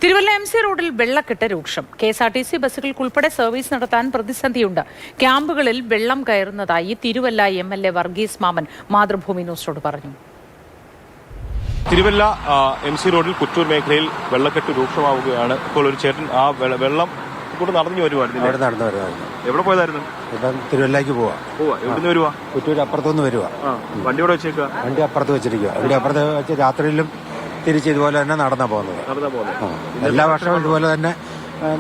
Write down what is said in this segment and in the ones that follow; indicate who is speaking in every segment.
Speaker 1: Thiruvalla MC റോഡിൽ വെള്ളക്കെട്ട് രൂക്ഷം. KSRTC ബസ്സുകൾക്കുൾപ്പെടെ സർവീസ് നടത്താൻ പ്രതിസന്ധിയുണ്ട്. ക്യാമ്പുകളിൽ വെള്ളം കയറുന്നതായി തിരുവല്ല MLA വർഗീസ് മാമൻ മാതൃഭൂമി ന്യൂസിനോട് പറഞ്ഞു.
Speaker 2: തിരുവല്ല MC റോഡിൽ കുറ്റൂർ മേഖലയിൽ വെള്ളക്കെട്ട് രൂക്ഷമാവുകയാണ്. ഇപ്പോൾ ഒരു ചേട്ടൻ ആ വെള്ളം കൂടെ നടന്നു വരുവായിരുന്നു. എവിടെ പോയതായിരുന്നു?
Speaker 3: തിരുവല്ലയ്ക്ക് പോവാ.
Speaker 2: എവിടുന്ന് വരുവാ?
Speaker 3: കുറ്റൂർ അപ്പുറത്തുനിന്ന് വരുവാ.
Speaker 2: വണ്ടി ഇവിടെ വെച്ചേക്കുക?
Speaker 3: വണ്ടി അപ്പുറത്ത് വെച്ചിരിക്കുക. വണ്ടി അപ്പുറത്ത് വെച്ച് രാത്രിയിലും തിരിച്ച് ഇതുപോലെ തന്നെ നടന്നാ പോകുന്നത്. എല്ലാ വർഷവും ഇതുപോലെ തന്നെ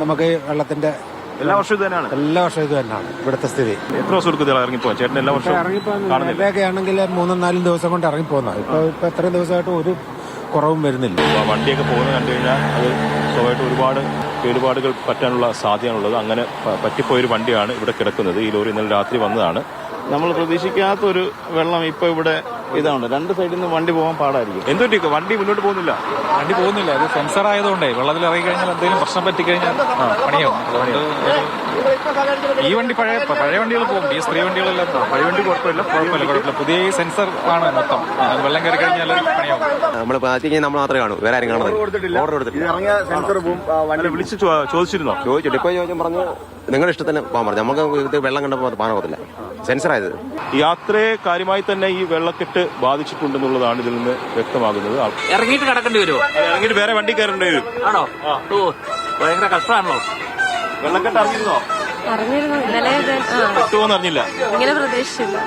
Speaker 3: നമുക്ക് വെള്ളത്തിന്റെ
Speaker 2: എല്ലാ വർഷവും ഇത്
Speaker 3: തന്നെയാണ് ഇവിടുത്തെ സ്ഥിതി.
Speaker 2: എത്ര ദിവസം എടുക്കും ഇറങ്ങിപ്പോ ചേട്ടൻ? എല്ലാ വർഷവും
Speaker 3: ഇറങ്ങിപ്പോക്കെ ആണെങ്കിൽ 3-4 ദിവസം കൊണ്ട് ഇറങ്ങിപ്പോകുന്ന. ഇപ്പൊ എത്രയും ദിവസമായിട്ട് ഒരു കുറവും വരുന്നില്ല.
Speaker 2: വണ്ടിയൊക്കെ പോകുന്നത് കണ്ടു കഴിഞ്ഞാൽ അത് സ്വാഭാവികമായിട്ട് ഒരുപാട് കേടുപാടുകൾ പറ്റാനുള്ള സാധ്യതയാണുള്ളത്. അങ്ങനെ പറ്റിപ്പോയൊരു വണ്ടിയാണ് ഇവിടെ കിടക്കുന്നത്. ഈ ലോറി ഇന്നലെ രാത്രി വന്നതാണ്.
Speaker 4: നമ്മൾ പ്രതീക്ഷിക്കാത്തൊരു വെള്ളം ഇപ്പൊ ഇവിടെ ഇതാണ്. രണ്ട് സൈഡിൽ നിന്ന് വണ്ടി പോകാൻ പാടായിരിക്കും.
Speaker 2: എന്തുപറ്റി വണ്ടി മുന്നോട്ട് പോകുന്നില്ല?
Speaker 5: അത് സെൻസർ ആയതുകൊണ്ടേ വെള്ളത്തിൽ ഇറങ്ങി കഴിഞ്ഞാൽ എന്തെങ്കിലും പ്രശ്നം പറ്റിക്കഴിഞ്ഞാൽ പണിയാവും. അതുകൊണ്ട് ഈ വണ്ടി പഴയ വണ്ടികൾ പോകും. ഈ സ്ത്രീ വണ്ടികളെല്ലാം പഴയ വണ്ടി കുഴപ്പമില്ല. പുതിയ ഈ സെൻസർ ആണ് മൊത്തം. വെള്ളം കയറി കഴിഞ്ഞാൽ പണിയാവും.
Speaker 6: നമ്മൾ നമ്മൾ മാത്രമേ കാണൂ, വേറെ ആരും കാണുന്നില്ല. ഓർഡർ കൊടുത്തിട്ടില്ല.
Speaker 2: വിളിച്ച് ചോദിച്ചിരുന്നോ?
Speaker 6: ചോദിച്ചിട്ട് ഇപ്പൊ ചോദിച്ചാൽ പറഞ്ഞു നിങ്ങളുടെ ഇഷ്ടത്തിന് പോകാൻ പറഞ്ഞു. നമുക്ക് ഇത് വെള്ളം കണ്ടപ്പോൾ പാനകത്തില്ല, സെൻസർ ആയത്.
Speaker 2: യാത്രയെ കാര്യമായി തന്നെ ഈ വെള്ളക്കെട്ട് ബാധിച്ചിട്ടുണ്ടെന്നുള്ളതാണ് ഇതിൽ നിന്ന് വ്യക്തമാകുന്നത്.
Speaker 7: ഇറങ്ങിയിട്ട് കിടക്കേണ്ടി വരുമോ?
Speaker 2: ഇറങ്ങിയിട്ട് വേറെ വണ്ടി കയറേണ്ടി വരും.
Speaker 7: ആണോ? ഭയങ്കര കഷ്ടമാണല്ലോ.
Speaker 2: വെള്ളക്കെട്ട് അറിഞ്ഞിരുന്നോ?
Speaker 8: ഇന്നലെ
Speaker 2: കിട്ടുമോന്ന് അറിഞ്ഞില്ല.
Speaker 8: ഇങ്ങനെ പ്രതീക്ഷിച്ചില്ല.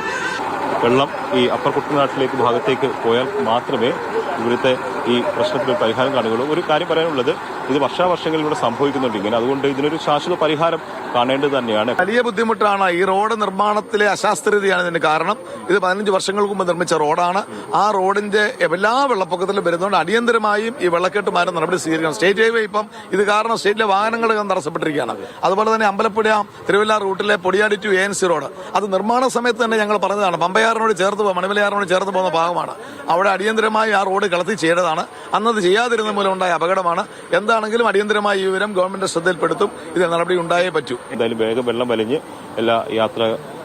Speaker 2: വെള്ളം ഈ അപ്പർ കുട്ടനാട്ടിലേക്ക് ഭാഗത്തേക്ക് പോയാൽ മാത്രമേ ഇവിടുത്തെ ഈ പ്രശ്നത്തിന് പരിഹാരം കാണുകയുള്ളൂ. ഒരു കാര്യം പറയാനുള്ളത്, ഇത് വർഷാവർഷങ്ങളിലൂടെ സംഭവിക്കുന്നുണ്ട് ഇങ്ങനെ. അതുകൊണ്ട് ഇതിനൊരു ശാശ്വത പരിഹാരം കാണേണ്ടത് തന്നെയാണ്.
Speaker 4: വലിയ ബുദ്ധിമുട്ടാണ്. ഈ റോഡ് നിർമ്മാണത്തിലെ അശാസ്ത്രീയതയാണ് ഇതിന് കാരണം. ഇത് 15 വർഷങ്ങൾക്ക് മുമ്പ് നിർമ്മിച്ച റോഡാണ്. ആ റോഡിന്റെ എല്ലാ വെള്ളപ്പൊക്കത്തിലും വരുന്നതുകൊണ്ട് അടിയന്തരമായും ഈ വെള്ളക്കെട്ട് മാറ്റാൻ നടപടി സ്വീകരിക്കണം. സ്റ്റേറ്റ് ഹൈവേ ഇപ്പം ഇത് കാരണം സ്റ്റേറ്റിലെ വാഹനങ്ങൾ തടസ്സപ്പെട്ടിരിക്കുകയാണ്. അതുപോലെ തന്നെ അമ്പലപ്പുഴ തിരുവല്ല റൂട്ടിലെ പൊടിയാടി ടു ANC റോഡ്, അത് നിർമ്മാണ സമയത്ത് തന്നെ ഞങ്ങൾ പറഞ്ഞതാണ്. പമ്പയാറിനോട് ചേർത്ത് പോകുന്ന, മണിമലയാറിനോട് ചേർത്ത് പോകുന്ന ഭാഗമാണ്. അവിടെ അടിയന്തരമായി ആ റോഡ് കളത്തി ചെയ്തതാണ്. അന്നത് ചെയ്യാതിരുന്ന മൂലം ഉണ്ടായ അപകടമാണ്. എന്താണെങ്കിലും അടിയന്തരമായി ഈ വിവരം ഗവൺമെന്റ് ശ്രദ്ധയിൽപ്പെടുത്തും. ഇത് നടപടി ഉണ്ടായേ പറ്റൂ.
Speaker 2: എന്തായാലും വേഗം വെള്ളം വലിഞ്ഞ് എല്ലാ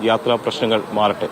Speaker 2: യാത്രാ പ്രശ്നങ്ങൾ മാറട്ടെ.